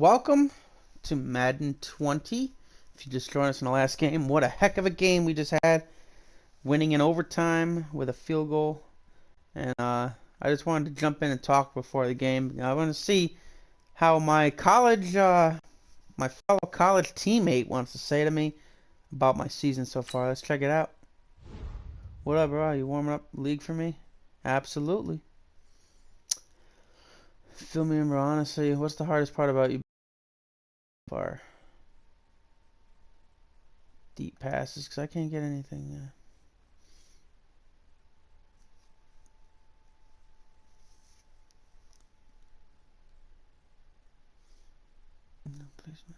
Welcome to Madden 20. If you just joined us in the last game, what a heck of a game we just had. Winning in overtime with a field goal. And I just wanted to jump in and talk before the game. I want to see how my my fellow college teammate wants to say to me about my season so far. Let's check it out. What up, bro? You warming up the league for me? Absolutely. Fill me in, bro. Honestly, what's the hardest part about you? Far deep passes, because I can't get anything there. No placement.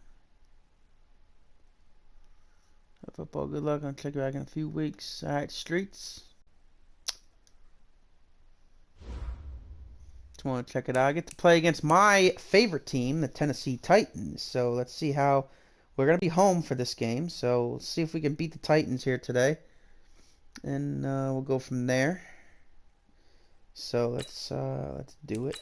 Football, good luck. I'll check you back in a few weeks. Alright, Streets. Just want to check it out. I get to play against my favorite team, the Tennessee Titans. So let's see how we're going to be home for this game. So let's see if we can beat the Titans here today. And we'll go from there. So let's do it.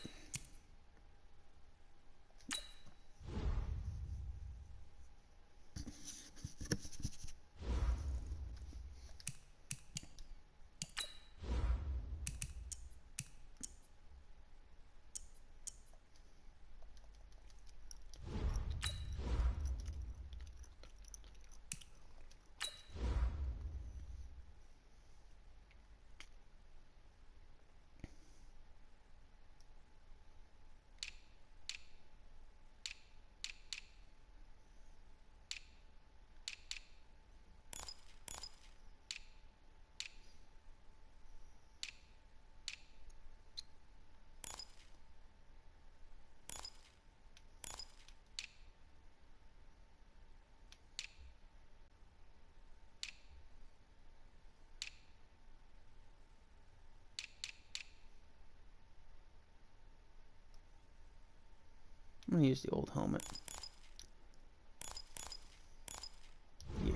I'm going to use the old helmet. Yeah.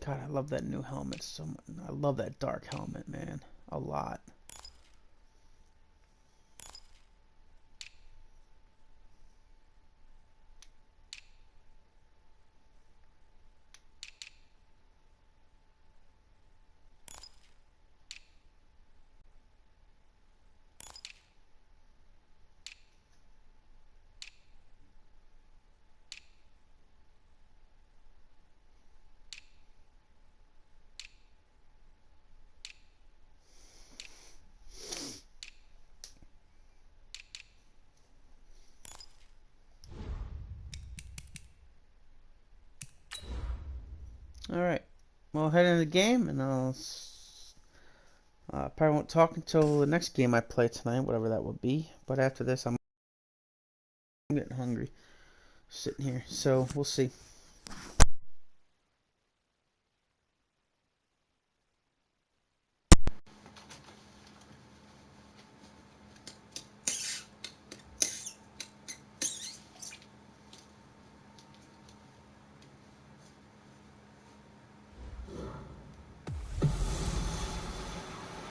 God, I love that new helmet so much. I love that dark helmet, man. A lot. Alright, we'll head into the game, and I'll probably won't talk until the next game I play tonight, whatever that will be. But after this, I'm getting hungry, sitting here, so we'll see.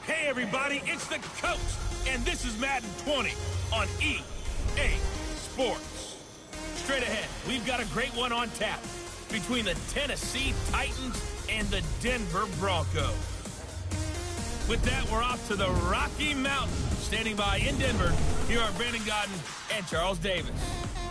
Hey everybody, it's the Coach, and this is Madden 20 on EA Sports. Straight ahead, we've got a great one on tap between the Tennessee Titans and the Denver Broncos. With that, we're off to the Rocky Mountains. Standing by in Denver, here are Brandon Godden and Charles Davis.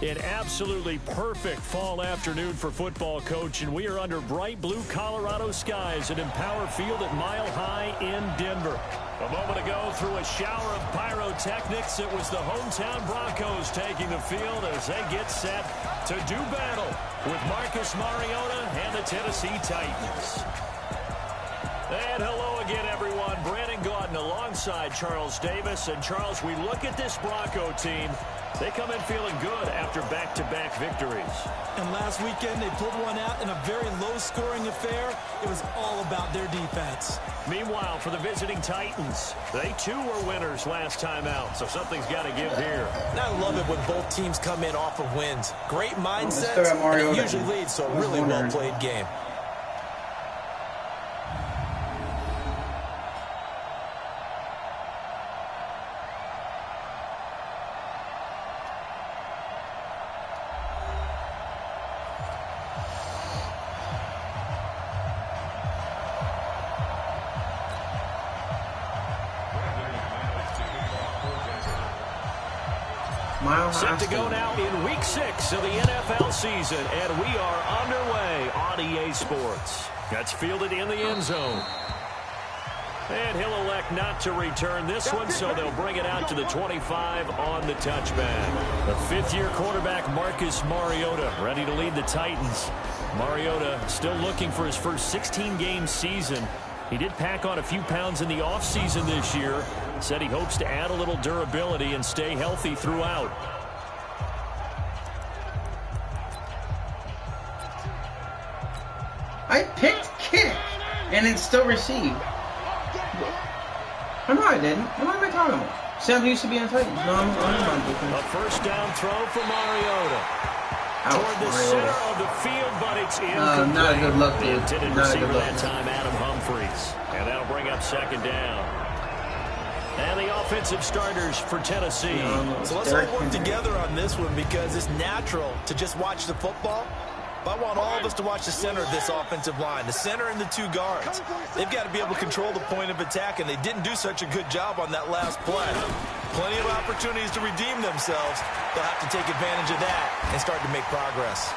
An absolutely perfect fall afternoon for football, Coach, and we are under bright blue Colorado skies at Empower Field at Mile High in Denver. A moment ago, through a shower of pyrotechnics, it was the hometown Broncos taking the field as they get set to do battle with Marcus Mariota and the Tennessee Titans. And hello again, everyone. Brandon Gaudin alongside Charles Davis. And, Charles, we look at this Bronco team. They come in feeling good after back-to-back victories. And last weekend, they pulled one out in a very low-scoring affair. It was all about their defense. Meanwhile, for the visiting Titans, they too were winners last time out, so something's got to give here. And I love it when both teams come in off of wins. Great mindsets, and it usually leads to a really well-played game. Set to go now in Week 6 of the NFL season, and we are underway on EA Sports. That's fielded in the end zone. And he'll elect not to return this one, so they'll bring it out to the 25 on the touchback. The fifth-year quarterback, Marcus Mariota, ready to lead the Titans. Mariota still looking for his first 16-game season. He did pack on a few pounds in the offseason this year. Said he hopes to add a little durability and stay healthy throughout. I picked kick and it still received. Oh, no, I didn't. What am I talking about? Sam used to be on Titans. No, I'm not different. A first down throw for Mariota. Ouch, Toward the Mariota. center of the field, but it's incomplete. Not a good look, The dude. intended Not a receiver good look. that time, Adam Humphries. And that'll bring up second down. And the offensive starters for Tennessee. So let's all work together on this one because it's natural to just watch the football. But I want all of us to watch the center of this offensive line, the center and the two guards. They've got to be able to control the point of attack, and they didn't do such a good job on that last play. Plenty of opportunities to redeem themselves. They'll have to take advantage of that and start to make progress.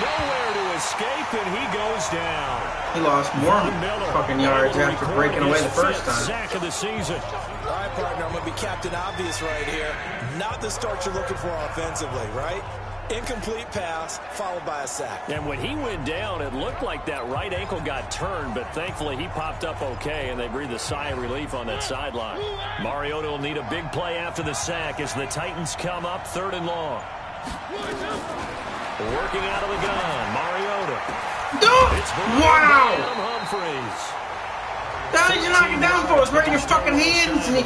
Nowhere to escape, and he goes down. He lost more fucking yards after breaking away the first time. Sack of the season. All right, partner, I'm going to be Captain Obvious right here. Not the start you're looking for offensively, right? Incomplete pass, followed by a sack. And when he went down, it looked like that right ankle got turned, but thankfully he popped up okay, and they breathed a sigh of relief on that sideline. Mariota will need a big play after the sack as the Titans come up 3rd and long. Working out of the gun, Mariota. It's Wow! Adam Humphries. How did you knock it down for us? Right in your fucking hands. And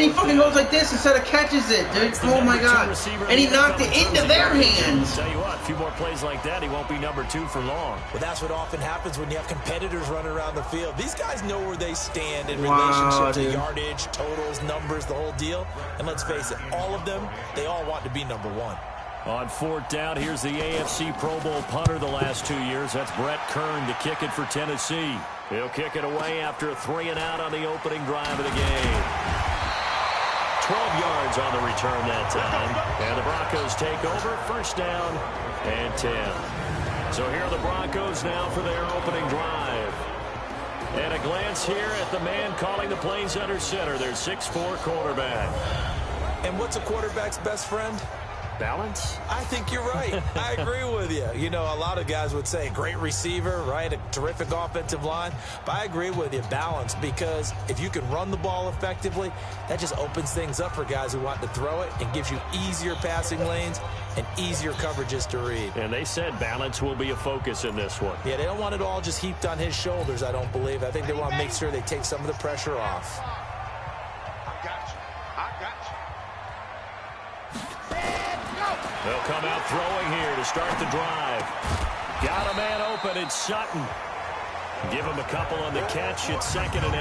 he fucking goes like this instead of catches it, dude. Oh my god. And he knocked it into their hands. Tell you what, a few more plays like that, he won't be number 2 for long. Well, that's what often happens when you have competitors running around the field. These guys know where they stand in relationship to yardage, totals, numbers, the whole deal. And let's face it, all of them, they all want to be number 1. On 4th down, here's the AFC Pro Bowl punter the last 2 years. That's Brett Kern to kick it for Tennessee. He'll kick it away after a 3-and-out on the opening drive of the game. 12 yards on the return that time. And the Broncos take over, 1st down and 10. So here are the Broncos now for their opening drive. And a glance here at the man calling the plays under center, their 6'4" quarterback. And what's a quarterback's best friend? Balance? I think you're right. I agree with you. You know, a lot of guys would say great receiver, right? A terrific offensive line. But I agree with you, balance, because if you can run the ball effectively, that just opens things up for guys who want to throw it and gives you easier passing lanes and easier coverages to read. And they said balance will be a focus in this one. Yeah, they don't want it all just heaped on his shoulders, I don't believe. I think they want to make sure they take some of the pressure off. They'll come out throwing here to start the drive. Got a man open. It's Sutton. Give him a couple on the catch. It's 2nd and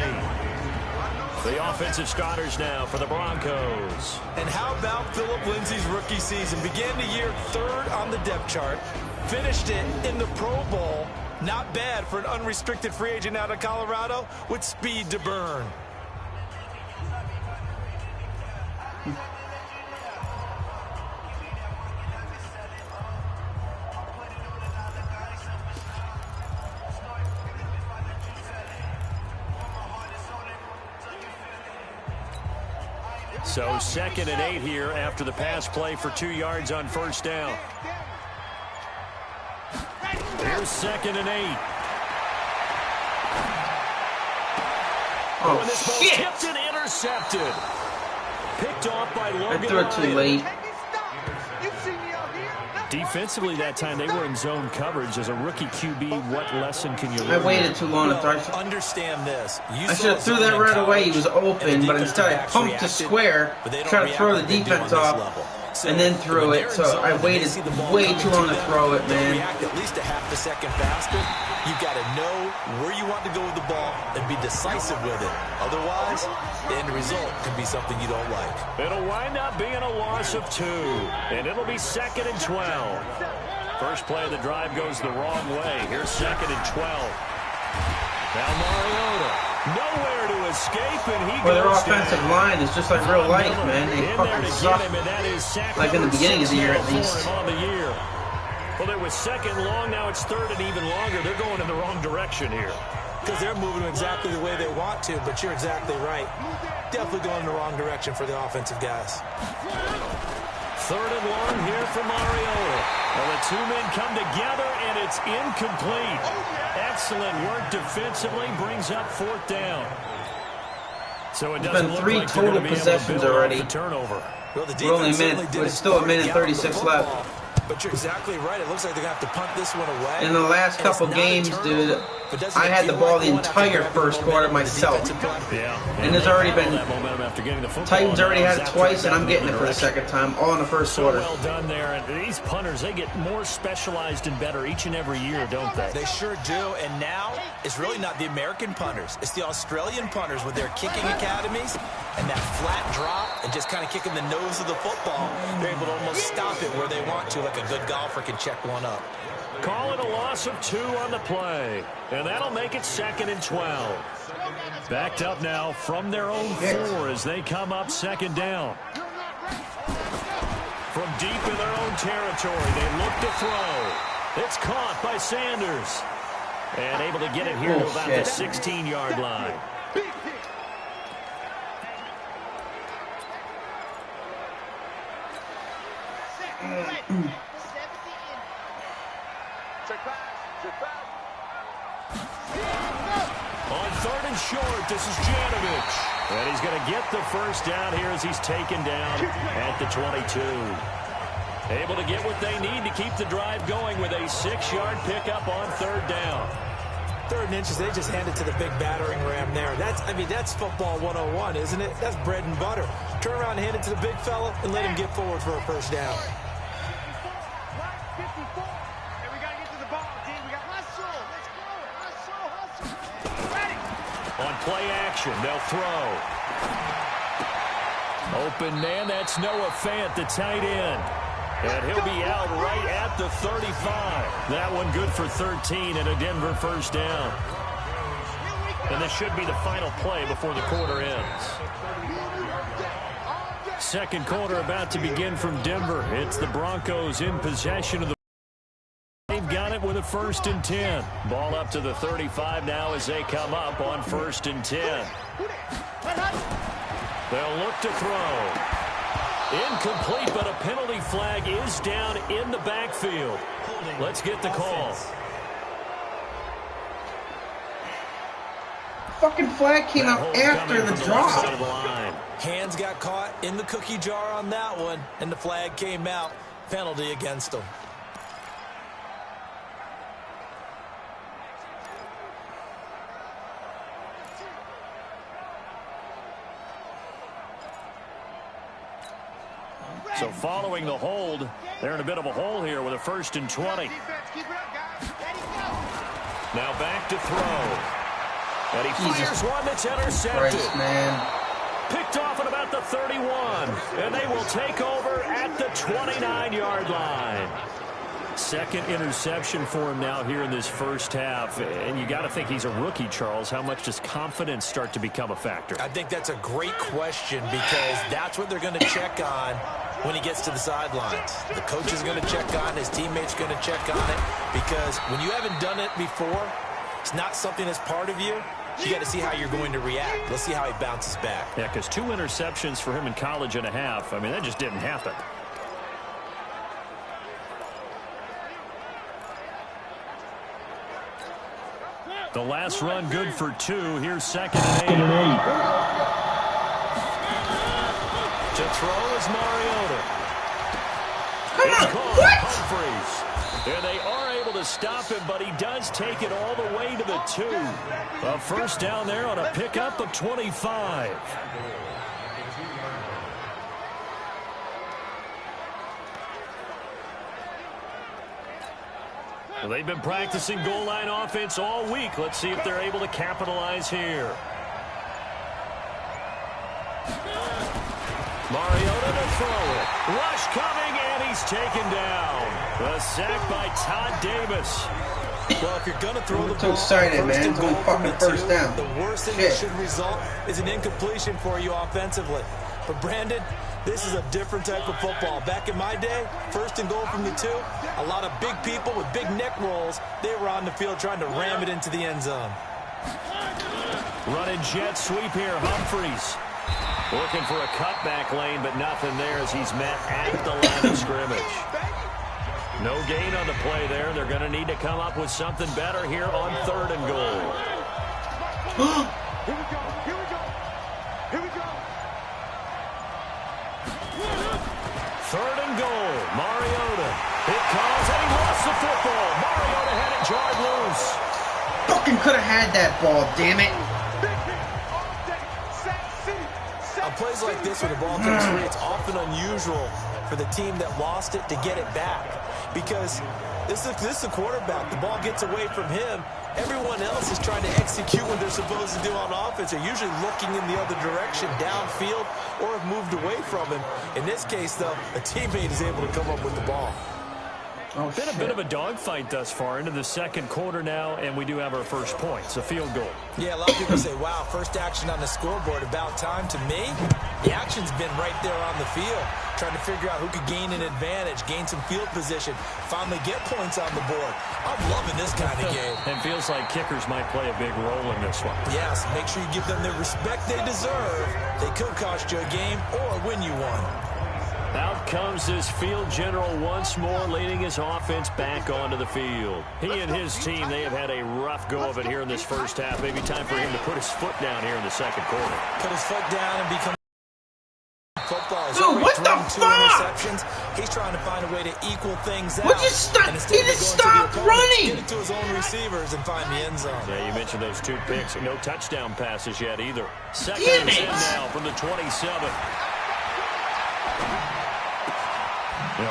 8. The offensive starters now for the Broncos. And how about Phillip Lindsay's rookie season? Began the year 3rd on the depth chart. Finished it in the Pro Bowl. Not bad for an unrestricted free agent out of Colorado with speed to burn. So 2nd and 8 here after the pass play for 2 yards on 1st down. Here's 2nd and 8. Oh, And this ball's shit! tipped and intercepted. Picked off by I Logan threw it too Ryan. late. Defensively that time, they were in zone coverage. As a rookie QB, what lesson can you learn? I waited too long to throw. Understand this. I should have threw that right away. He was open, but instead I pumped to square, tried to throw the defense off, and then threw it. So I waited way too long to throw it, man. React at least a half a second faster. You've got to know where you want to go with the ball and be decisive with it. Otherwise, the end result could be something you don't like. It'll wind up being a loss of 2, and it'll be 2nd and 12. First play of the drive goes the wrong way. Here's 2nd and 12. Now Mariota, nowhere to escape, and he Well, their goes offensive down. line is just like real life, man. They In there fucking to suck. get him, and that is sack Like in the number beginning of the 6 year, at now for least. him on the year. Well, it was 2nd long, now it's 3rd and even longer. They're going in the wrong direction here. Because they're moving exactly the way they want to, but you're exactly right. Definitely going in the wrong direction for the offensive guys. 3rd and long here for Mariota. Well, the two men come together, and it's incomplete. Excellent work defensively, brings up 4th down. So it doesn't been look 3 like they're going to total be able to possessions build off already. the turnover. Well, the We're only a defense minute, certainly did but its it's still a part minute to get the 36 football. left. But you're exactly right. It looks like they're going to have to punt this one away. In the last And it's couple not a games, turnover, dude, but doesn't I it had the feel ball like the going after entire grabbing first the quarter momentum of the myself. defensive play? Yeah. And it's already been... That momentum after getting the football. Titans already had it After twice, and I'm that getting it for the direction. second time, all in the first So quarter. well done there. And these punters, they get more specialized and better each and every year, don't they? They sure do. And now it's really not the American punters. It's the Australian punters with their kicking academies and that flat drop and just kind of kicking the nose of the football. They're able to almost stop it where they want to, like a good golfer can check one up. Call it a loss of 2 on the play. And that'll make it 2nd and 12. Backed up now from their own 4 as they come up 2nd down. From deep in their own territory, they look to throw. It's caught by Sanders. And able to get it here to about the 16-yard line. On 3rd and short, this is Janovich. And he's going to get the first down here as he's taken down at the 22. Able to get what they need to keep the drive going with a 6-yard pickup on 3rd down. 3rd and inches, they just hand it to the big battering ram there. That's football 101, isn't it? That's bread and butter. Turn around and hand it to the big fella and let him get forward for a first down. On play action, they'll throw. Open man, that's Noah Fant, the tight end. And he'll be out right at the 35. That one good for 13 and a Denver first down. And this should be the final play before the quarter ends. Second quarter about to begin from Denver. It's the Broncos in possession of the... They've got it with a 1st and 10. Ball up to the 35 now as they come up on 1st and 10. They'll look to throw. Incomplete, but a penalty flag is down in the backfield. Let's get the call. Fucking flag came out after the drop. Hands got caught in the cookie jar on that one, and the flag came out. Penalty against them. So following the hold, they're in a bit of a hole here with a 1st and 20. Now back to throw. And he fires one that's intercepted. Christ, man. Picked off at about the 31. And they will take over at the 29-yard line. 2nd interception for him now here in this first half. And you got to think he's a rookie, Charles. How much does confidence start to become a factor? I think that's a great question because that's what they're going to check on when he gets to the sidelines. The coach is going to check on it. His teammates going to check on it because when you haven't done it before, it's not something that's part of you. You got to see how you're going to react. Let's see how he bounces back. Yeah, because 2 interceptions for him in college and a half. I mean, that just didn't happen. The last run good for 2. Here's 2nd and 8. To throw is Mariota. Come It's on, caught. what? Humphreys. And they are able to stop him, but he does take it all the way to the 2. A first down there on a pickup of 25. Well, they've been practicing goal line offense all week. Let's see if they're able to capitalize here. Mariota to throw it. Rush coming, and he's taken down. A sack by Todd Davis. Well, if you're going to throw the too ball, excited, man. It's only fucking first down. The worst thing that should result is an incompletion for you offensively. But Brandon, this is a different type of football. Back in my day, first and goal from the 2, a lot of big people with big neck rolls, they were on the field trying to ram it into the end zone. Running jet sweep here, Humphreys. Looking for a cutback lane, but nothing there as he's met at the line of scrimmage. No gain on the play there. They're going to need to come up with something better here on 3rd and goal. Here we go. Here we go. Here we go. 3rd and goal. Mariota. It comes, and he lost the football. Mariota had it jarred loose. Fucking could have had that ball, damn it. On plays like this, when the ball comes free, it's often unusual for the team that lost it to get it back. Because this is a quarterback. The ball gets away from him. Everyone else is trying to execute what they're supposed to do on offense. They're usually looking in the other direction, downfield, or have moved away from him. In this case, though, a teammate is able to come up with the ball. Oh, Been a bit of a dogfight thus far into the 2nd quarter now, and we do have our first point. It's a field goal. Yeah, a lot of people say, wow, first action on the scoreboard, about time. To me, the action's been right there on the field, trying to figure out who could gain an advantage, gain some field position, finally get points on the board. I'm loving this kind of game. And feels like kickers might play a big role in this one. Yes, make sure you give them the respect they deserve. They could cost you a game or win you one. Out comes this field general once more, leading his offense back onto the field. He and his team, they have had a rough go of it here in this first half. Maybe time for him to put his foot down here in the 2nd quarter. Put his foot down and become football. He's Dude, what the two fuck? interceptions. He's trying to find a way to equal things out. Would you stop? And He instead of just going to the stopped opponents, running. Get it to his own receivers and find the end zone. Yeah, you mentioned those 2 picks. No touchdown passes yet either. 2nd Damn and 10 it. now from the 27.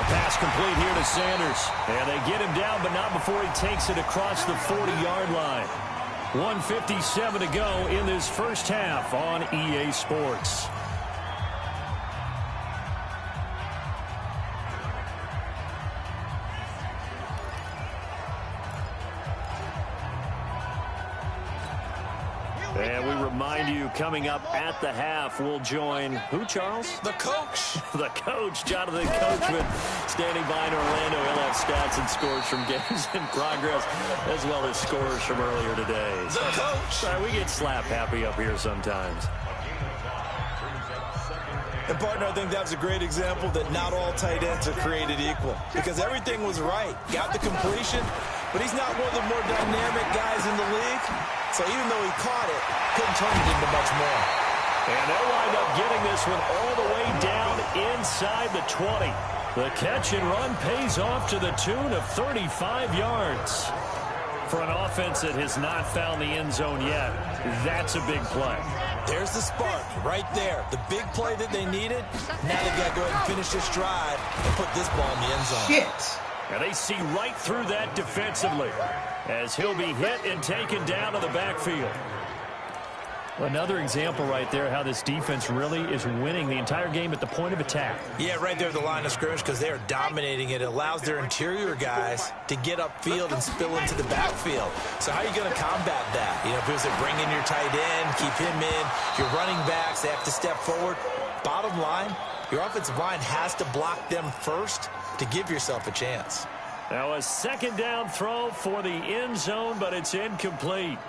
Pass complete here to Sanders. And they get him down, but not before he takes it across the 40-yard line. 1:57 to go in this first half on EA Sports. And we remind you, coming up at the half, we'll join who, Charles? The coach. The coach, Jonathan Coachman, standing by in Orlando. He'll have stats and scores from games in progress, as well as scores from earlier today. The coach. Sorry, we get slap happy up here sometimes. And, partner, I think that was a great example that not all tight ends are created equal. Because everything was right. Got the completion, but he's not one of the more dynamic guys in the league. So even though he caught it, couldn't turn it into much more. And they'll wind up getting this one all the way down inside the 20. The catch and run pays off to the tune of 35 yards. For an offense that has not found the end zone yet, that's a big play. There's the spark right there. The big play that they needed. Now they've got to go ahead and finish this drive and put this ball in the end zone. Shit. And they see right through that defensively as he'll be hit and taken down to the backfield. Another example right there how this defense really is winning the entire game at the point of attack. Yeah, right there at the line of scrimmage because they are dominating it. It allows their interior guys to get upfield and spill into the backfield. So how are you going to combat that? You know, if it was to bring in your tight end, keep him in, your running backs, they have to step forward. Bottom line, your offensive line has to block them first to give yourself a chance. Now a second down throw for the end zone, but it's incomplete.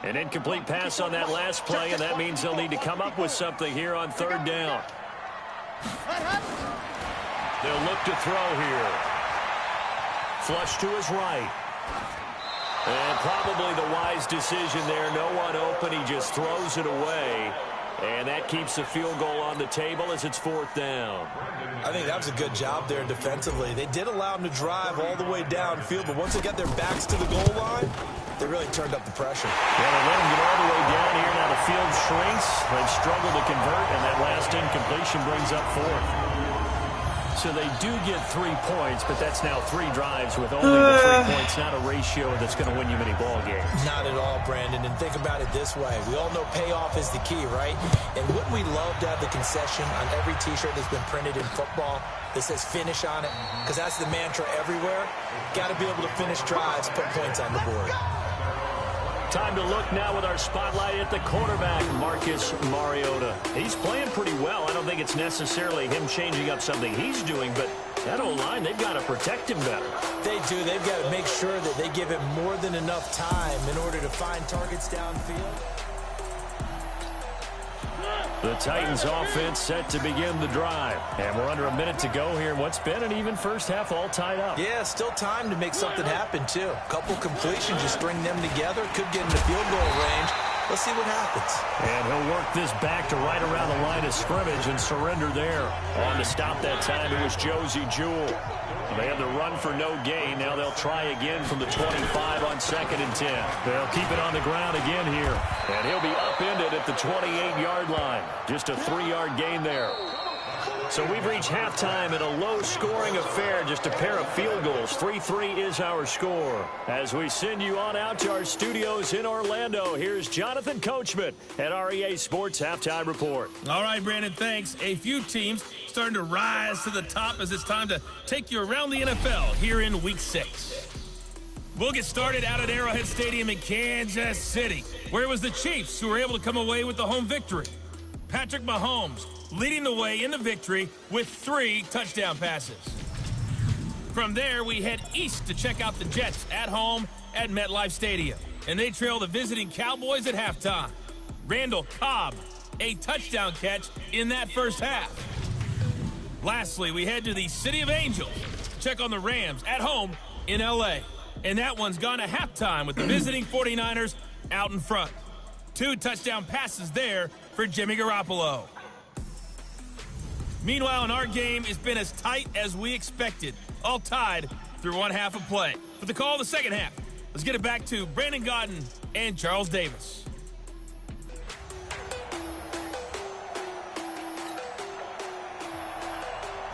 An incomplete pass on that last play, and that means they'll need to come up with something here on third down. They'll look to throw here. Flush to his right. And probably the wise decision there. No one open. He just throws it away. And that keeps the field goal on the table as it's 4th down. I think that was a good job there defensively. They did allow them to drive all the way downfield, but once they got their backs to the goal line, they really turned up the pressure. Yeah, they let them get all the way down here. Now the field shrinks. They've struggled to convert, and that last incompletion brings up 4th. So they do get 3 points, but that's now 3 drives with only the 3 points, not a ratio that's going to win you many ball games. Not at all, Brandon. And think about it this way. We all know payoff is the key, right? And wouldn't we love to have the concession on every T-shirt that's been printed in football that says finish on it? Because that's the mantra everywhere. Got to be able to finish drives, put points on the board. Time to look now with our spotlight at the quarterback, Marcus Mariota. He's playing pretty well. I don't think it's necessarily him changing up something he's doing, but that O-line, they've got to protect him better. They do. They've got to make sure that they give him more than enough time in order to find targets downfield. The Titans offense set to begin the drive. And we're under a minute to go here in what's been an even first half, all tied up. Yeah, still time to make something happen, too. A couple completions, just string them together. Could get into field goal range. Let's see what happens. And he'll work this back to right around the line of scrimmage and surrender there. On to stop that time, it was Josie Jewell. They had the run for no gain. Now they'll try again from the 25 on 2nd and 10. They'll keep it on the ground again here. And he'll be upended at the 28-yard line. Just a 3-yard gain there. So we've reached halftime in a low-scoring affair, just a pair of field goals. 3-3 is our score. As we send you on out to our studios in Orlando, here's Jonathan Coachman at REA Sports Halftime Report. All right, Brandon, thanks. A few teams starting to rise to the top as it's time to take you around the NFL here in Week 6. We'll get started out at Arrowhead Stadium in Kansas City, where it was the Chiefs who were able to come away with the home victory. Patrick Mahomes leading the way in the victory with 3 touchdown passes. From there, we head east to check out the Jets at home at MetLife Stadium. And they trail the visiting Cowboys at halftime. Randall Cobb, a touchdown catch in that first half. Lastly, we head to the City of Angels to check on the Rams at home in L.A. And that one's gone to halftime with the visiting 49ers out in front. 2 touchdown passes there for Jimmy Garoppolo. Meanwhile, in our game, it's been as tight as we expected, all tied through one half of play. For the call of the second half, let's get it back to Brandon Gaudin and Charles Davis.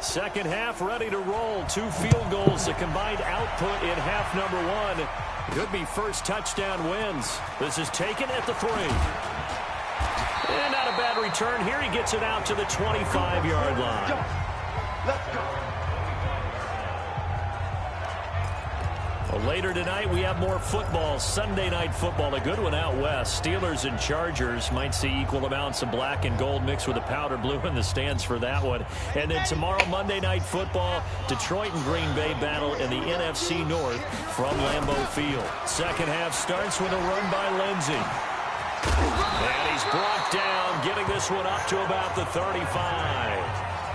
Second half ready to roll. 2 field goals, the combined output in half number 1. Could be first touchdown wins. This is taken at the 3. And not a bad return here. He gets it out to the 25-yard line. Let's go. Well, later tonight, we have more football. Sunday night football, a good one out west. Steelers and Chargers might see equal amounts of black and gold mixed with a powder blue in the stands for that one. And then tomorrow, Monday night football, Detroit and Green Bay battle in the NFC North from Lambeau Field. Second half starts with a run by Lindsey. And he's brought down, getting this one up to about the 35.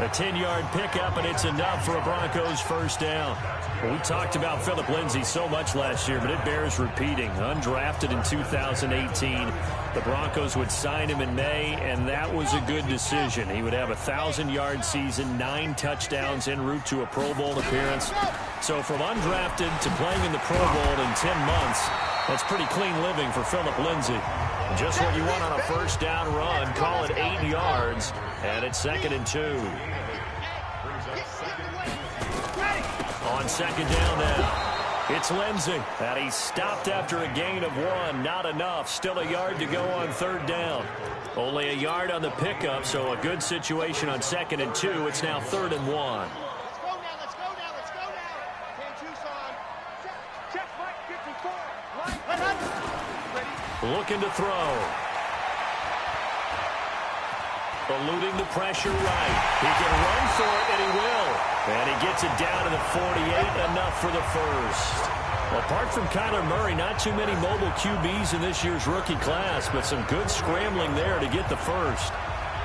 A 10-yard pickup, and it's enough for a Broncos first down. Well, we talked about Phillip Lindsay so much last year, but it bears repeating. Undrafted in 2018. The Broncos would sign him in May, and that was a good decision. He would have a 1,000-yard season, 9 touchdowns en route to a Pro Bowl appearance. So from undrafted to playing in the Pro Bowl in 10 months, that's pretty clean living for Phillip Lindsay. Just what you want on a first down run. Call it 8 yards, and it's 2nd and 2. On second down now, it's Lindsey. And he stopped after a gain of 1. Not enough. Still a yard to go on third down. Only a yard on the pickup, so a good situation on 2nd and 2. It's now 3rd and 1. Looking to throw. Eluding the pressure right. He can run for it, and he will. And he gets it down to the 48, enough for the first. Apart from Kyler Murray, not too many mobile QBs in this year's rookie class, but some good scrambling there to get the first.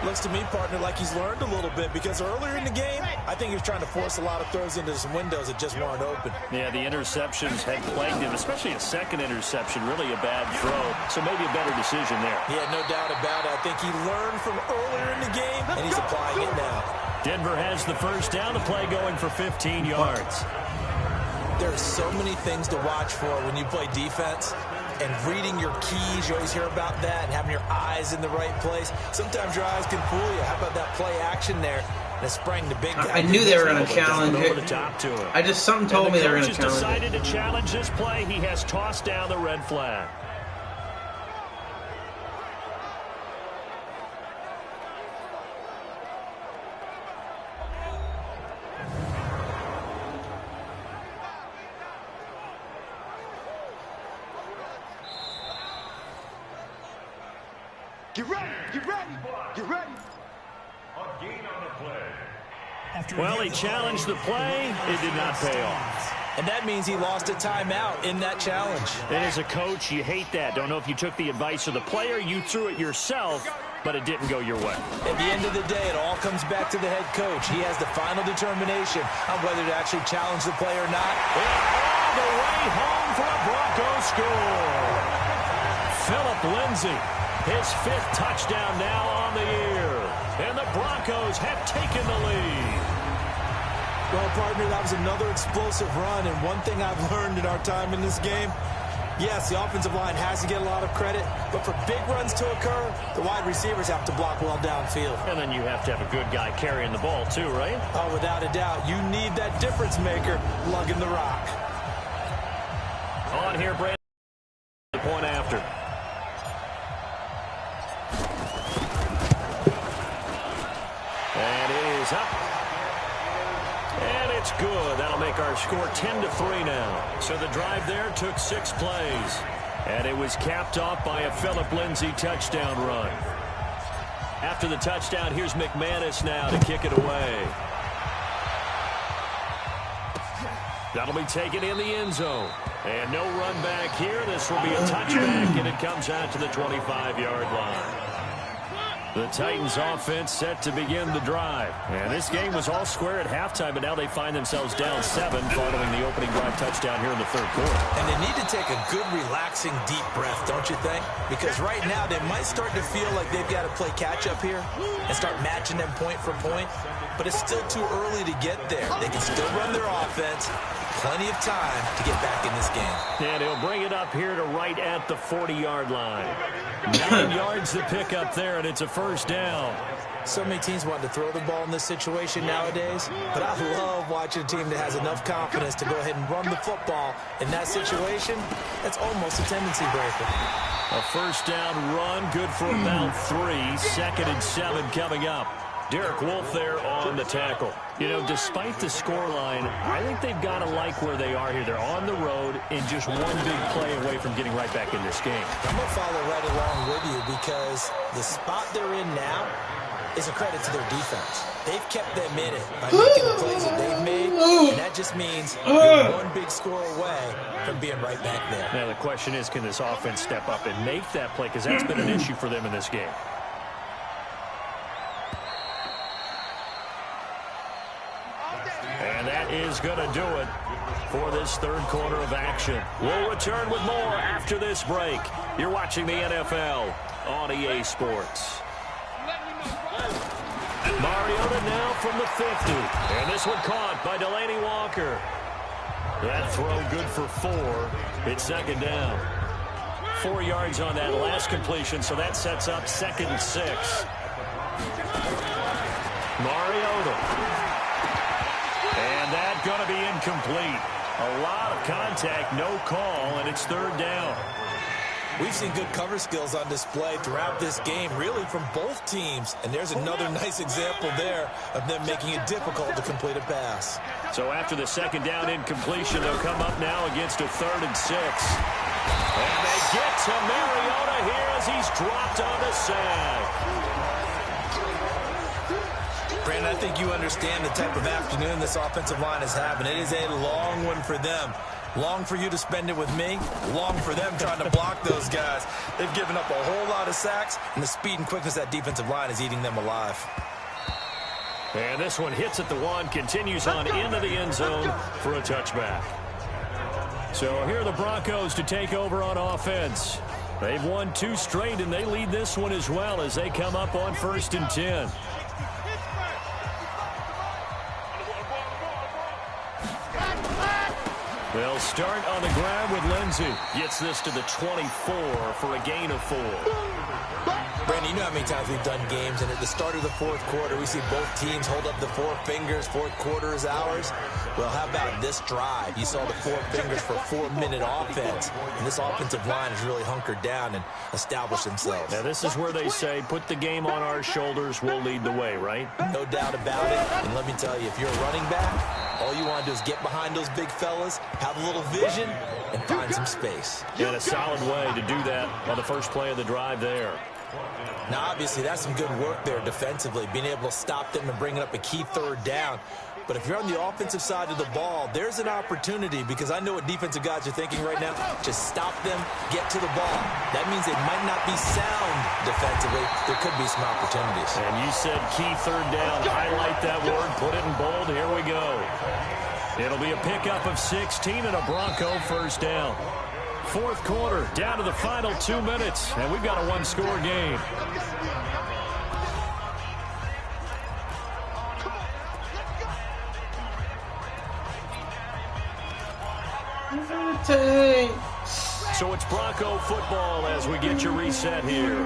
Looks to me, partner, like he's learned a little bit, because earlier in the game, I think he was trying to force a lot of throws into some windows that just weren't open. Yeah, the interceptions had plagued him, especially a second interception, really a bad throw. So maybe a better decision there. Yeah, no doubt about it. I think he learned from earlier in the game, and he's applying it now. Denver has the first down, the play going for 15 yards. There's so many things to watch for when you play defense. And reading your keys, you always hear about that, and having your eyes in the right place. Sometimes your eyes can fool you. How about that play action there? That sprang the big guy. I knew they were going to challenge it. Something told me they were going to challenge it. Decided to challenge this play. He has tossed down the red flag. Get ready, get ready, get ready. Well, he challenged the play. It did not pay off. And that means he lost a timeout in that challenge. And as a coach, you hate that. Don't know if you took the advice of the player, you threw it yourself, but it didn't go your way. At the end of the day, it all comes back to the head coach. He has the final determination on whether to actually challenge the play or not. And all the way home for a Broncos score. Phillip Lindsay. His 5th touchdown now on the year. And the Broncos have taken the lead. Well, partner, that was another explosive run. And one thing I've learned in our time in this game, yes, the offensive line has to get a lot of credit. But for big runs to occur, the wide receivers have to block well downfield. And then you have to have a good guy carrying the ball too, right? Oh, without a doubt. You need that difference maker lugging the rock. On here, Brandon. The point after. And it is up. And it's good. That'll make our score 10-3 now. So the drive there took 6 plays. And it was capped off by a Phillip Lindsay touchdown run. After the touchdown, here's McManus now to kick it away. That'll be taken in the end zone. And no run back here. This will be a touchback, and it comes out to the 25-yard line. The Titans offense set to begin the drive. And this game was all square at halftime, but now they find themselves down 7 following the opening drive touchdown here in the 3rd quarter. And they need to take a good, relaxing, deep breath, don't you think? Because right now they might start to feel like they've got to play catch-up here and start matching them point for point. But it's still too early to get there. They can still run their offense. Plenty of time to get back in this game. And he'll bring it up here to right at the 40-yard line. 9 yards to pick up there, and it's a first down. So many teams want to throw the ball in this situation nowadays, but I love watching a team that has enough confidence to go ahead and run the football. In that situation, that's almost a tendency breaker. A first down run, good for about 3. 2nd and 7 coming up. Derek Wolfe there on the tackle. You know, despite the scoreline, I think they've got to like where they are here. They're on the road and just one big play away from getting right back in this game. I'm going to follow right along with you because the spot they're in now is a credit to their defense. They've kept them in it by making the plays that they've made, and that just means you're one big score away from being right back there. Now, the question is, can this offense step up and make that play? Because that's been an issue for them in this game. And that is going to do it for this 3rd quarter of action. We'll return with more after this break. You're watching the NFL on EA Sports. Mariota now from the 50. And this one caught by Delaney Walker. That throw good for 4. It's 2nd down. 4 yards on that last completion, so that sets up 2nd and 6. Mariota. And that's going to be incomplete. A lot of contact, no call, and it's 3rd down. We've seen good cover skills on display throughout this game, really from both teams. And there's another nice example there of them making it difficult to complete a pass. So after the 2nd down incompletion, they'll come up now against a 3rd and 6. And they get to Mariota here as he's dropped on the sack. Brandon, I think you understand the type of afternoon this offensive line is having. It is a long one for them. Long for you to spend it with me. Long for them trying to block those guys. They've given up a whole lot of sacks, and the speed and quickness of that defensive line is eating them alive. And this one hits at the 1, continues on into the end zone for a touchback. So here are the Broncos to take over on offense. They've won 2 straight, and they lead this one as well as they come up on 1st and 10. They'll start on the ground with Lindsey. Gets this to the 24 for a gain of 4. Brandon, you know how many times we've done games, and at the start of the 4th quarter, we see both teams hold up the 4 fingers, 4th quarter is ours. Well, how about this drive? You saw the 4 fingers for 4-minute offense, and this offensive line has really hunkered down and established themselves. Now, this is where they say, put the game on our shoulders, we'll lead the way, right? No doubt about it, and let me tell you, if you're a running back, all you want to do is get behind those big fellas, have a little vision, and find some space. And a solid way to do that on the first play of the drive there. Now, obviously, that's some good work there defensively, being able to stop them and bringing up a key 3rd down. But if you're on the offensive side of the ball, there's an opportunity, because I know what defensive guys are thinking right now. Just stop them, get to the ball. That means they might not be sound defensively. There could be some opportunities. And you said key 3rd down. Highlight that word. Put it in bold. Here we go. It'll be a pickup of 16 and a Bronco 1st down. 4th quarter, down to the final 2 minutes, and we've got a 1-score game. So it's Bronco football as we get you reset here.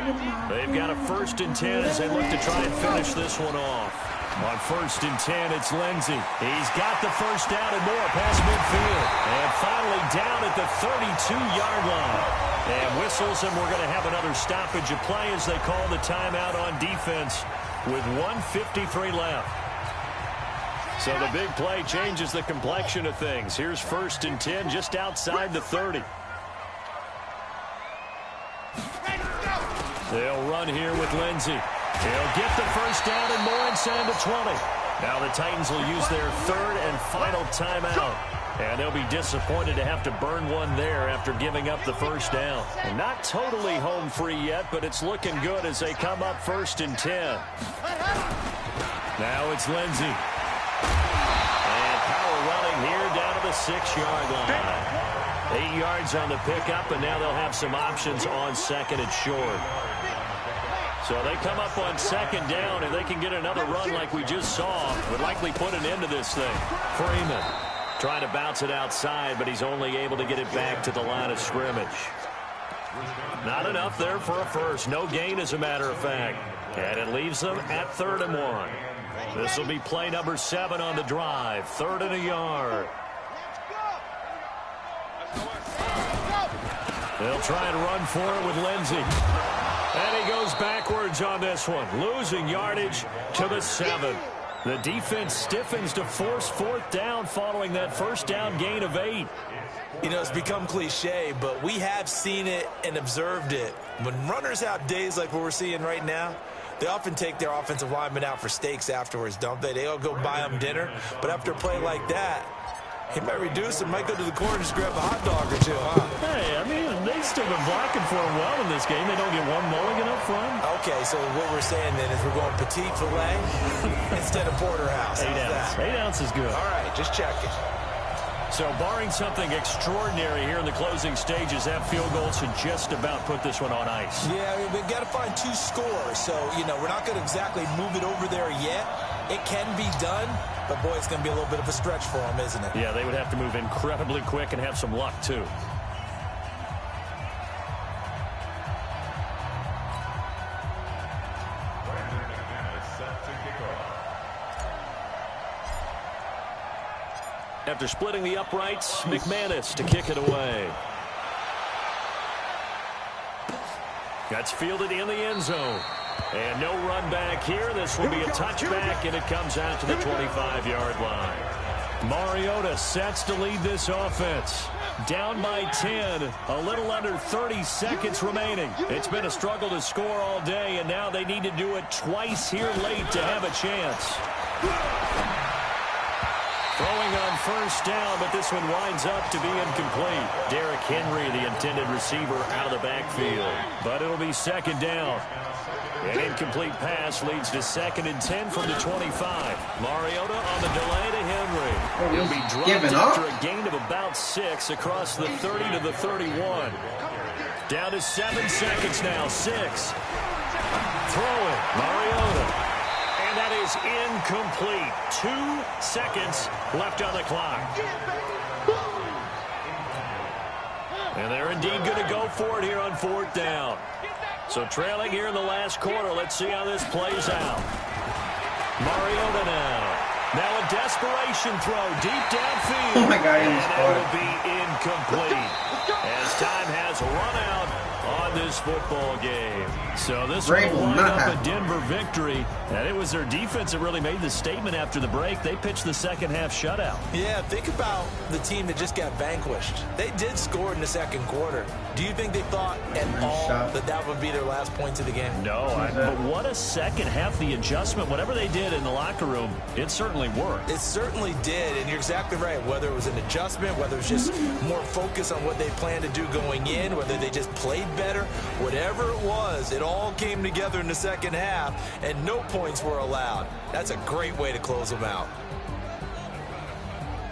They've got a 1st and 10 as they look to try and finish this one off. On 1st and 10, it's Lindsey. He's got the 1st down and more past midfield. And finally down at the 32-yard line. And whistles, and we're going to have another stoppage of play as they call the timeout on defense with 1:53 left. So the big play changes the complexion of things. Here's 1st and 10 just outside the 30. They'll run here with Lindsey. He'll get the 1st down and more and send him to 20. Now the Titans will use their 3rd and final timeout. And they'll be disappointed to have to burn one there after giving up the 1st down. And not totally home free yet, but it's looking good as they come up 1st and 10. Now it's Lindsey. And power running here down to the 6-yard line. 8 yards on the pickup, and now they'll have some options on 2nd and short. So they come up on 2nd down, and they can get another run like we just saw. Would likely put an end to this thing. Freeman trying to bounce it outside, but he's only able to get it back to the line of scrimmage. Not enough there for a first. No gain, as a matter of fact. And it leaves them at 3rd and 1. This will be play number 7 on the drive. 3rd and a yard. They'll try and run for it with Lindsey. And he goes backwards on this one, losing yardage to the 7. The defense stiffens to force 4th down following that 1st down gain of 8. You know, it's become cliche, but we have seen it and observed it. When runners have days like what we're seeing right now, they often take their offensive linemen out for steaks afterwards, don't they? They all go buy them dinner. But after a play like that, he might reduce it, might go to the corner and just grab a hot dog or 2, huh? Hey, I mean, they've still been blocking for him well in this game. They don't get one mulligan up front. Okay, so what we're saying then is we're going petite filet instead of porterhouse. 8 ounce. 8 ounce is good. All right, just checking. So barring something extraordinary here in the closing stages, that field goal should just about put this one on ice. Yeah, I mean, we've got to find 2 scores. So, you know, we're not going to exactly move it over there yet. It can be done, but boy, it's going to be a little bit of a stretch for them, isn't it? Yeah, they would have to move incredibly quick and have some luck, too. After splitting the uprights, McManus to kick it away. That's fielded in the end zone. And no run back here. This will be a touchback, and it comes out to the 25-yard line. Mariota sets to lead this offense. Down by 10, a little under 30 seconds remaining. It's been a struggle to score all day, and now they need to do it twice here late to have a chance. Throwing on first down, but this one winds up to be incomplete. Derrick Henry, the intended receiver, out of the backfield. But it'll be second down. An incomplete pass leads to 2nd and 10 from the 25. Mariota on the delay to Henry. He'll be dropped after a gain of about 6 across the 30 to the 31. Down to 7 seconds now. 6. Throwing. Mariota. And that is incomplete. 2 seconds left on the clock. And they're indeed going to go for it here on 4th down. So trailing here in the last quarter. Let's see how this plays out. Mariota now. Now a desperation throw deep downfield. Oh my God, he was and it will be incomplete as time has run out on this football game. So this will wind up a Denver victory, and it was their defense that really made the statement after the break. They pitched the second half shutout. Yeah, think about the team that just got vanquished. They did score in the second quarter. Do you think they thought at all that that would be their last points of the game? No, but what a second half. The adjustment, whatever they did in the locker room, it certainly worked. It certainly did, and you're exactly right. Whether it was an adjustment, whether it was just more focus on what they planned to do going in, whether they just played better, whatever it was, it all came together in the second half, and no points were allowed. That's a great way to close them out.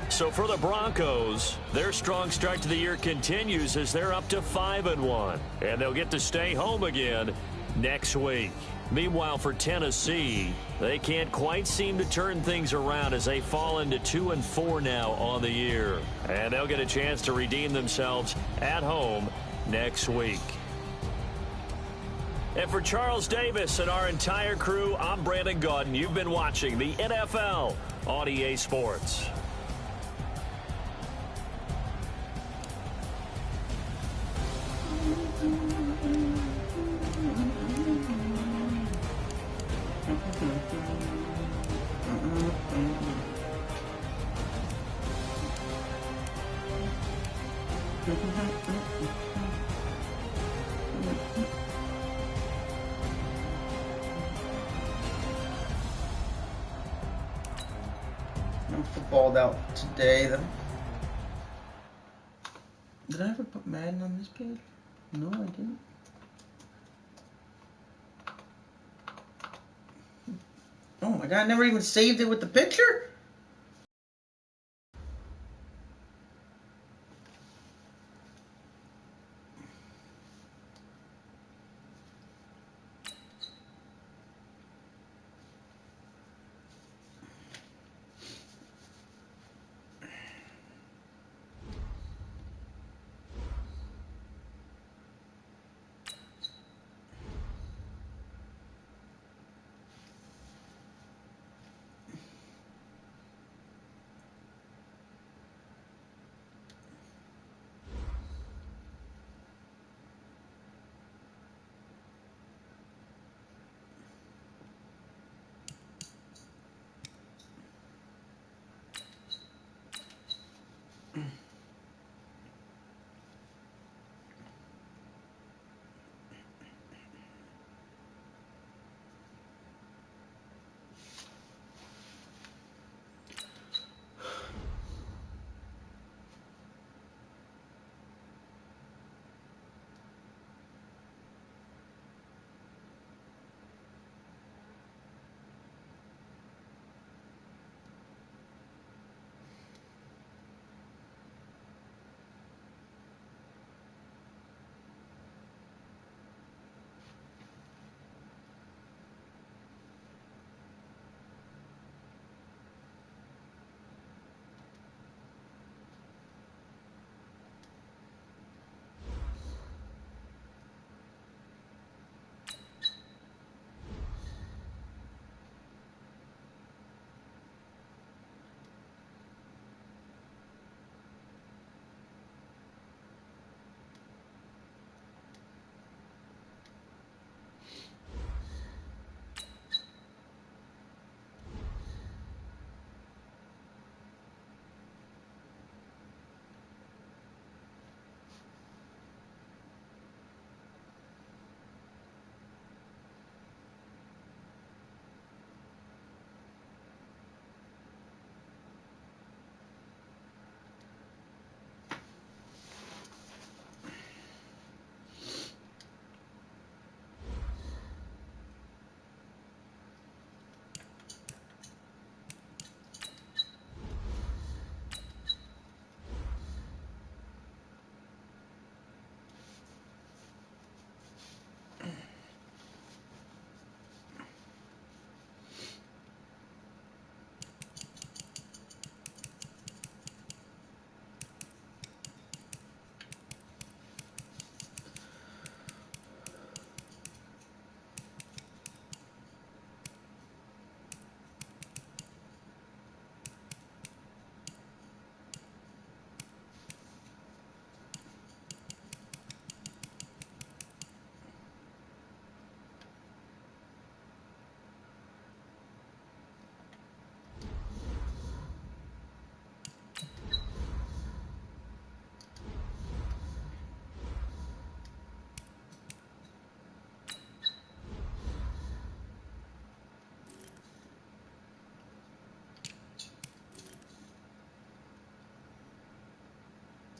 So for the Broncos, their strong start to the year continues as they're up to 5-1, and they'll get to stay home again next week. Meanwhile, for Tennessee, they can't quite seem to turn things around as they fall into 2-4 now on the year, and they'll get a chance to redeem themselves at home next week. And for Charles Davis and our entire crew, I'm Brandon Gaudin. You've been watching the NFL on EA Sports. I'm footballed out today, though. Did I ever put Madden on this page? No, I didn't. Oh my God, I never even saved it with the picture?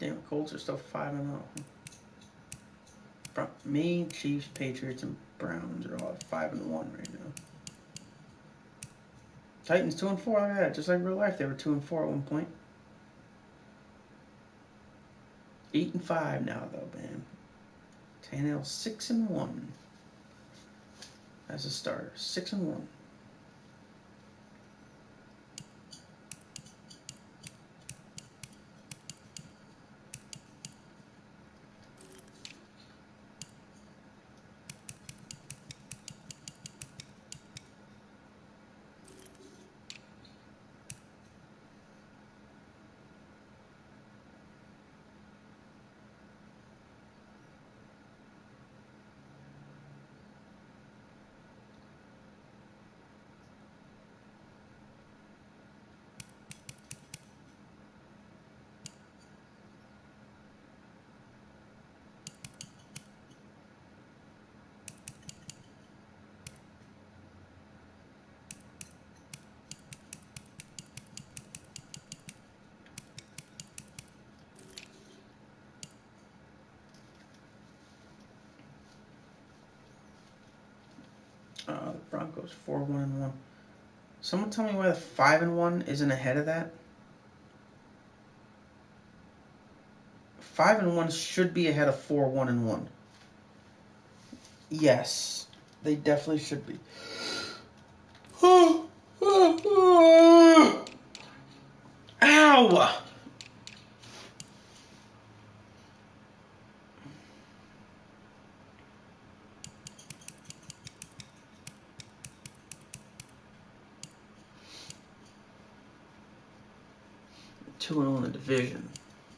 Damn, Colts are still 5-0. From me, Chiefs, Patriots, and Browns are all at 5-1 right now. Titans 2-4. Look at that, just like real life, they were 2-4 at one point. 8-5 now, though, man. Tannehill 6-1 as a starter. 6-1. The Broncos 4-1-1. Someone tell me why the 5-1 isn't ahead of that. 5-1 should be ahead of 4-1-1. Yes, they definitely should be. Ow! 2-0 in the division.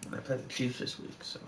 And I played the Chiefs this week, so.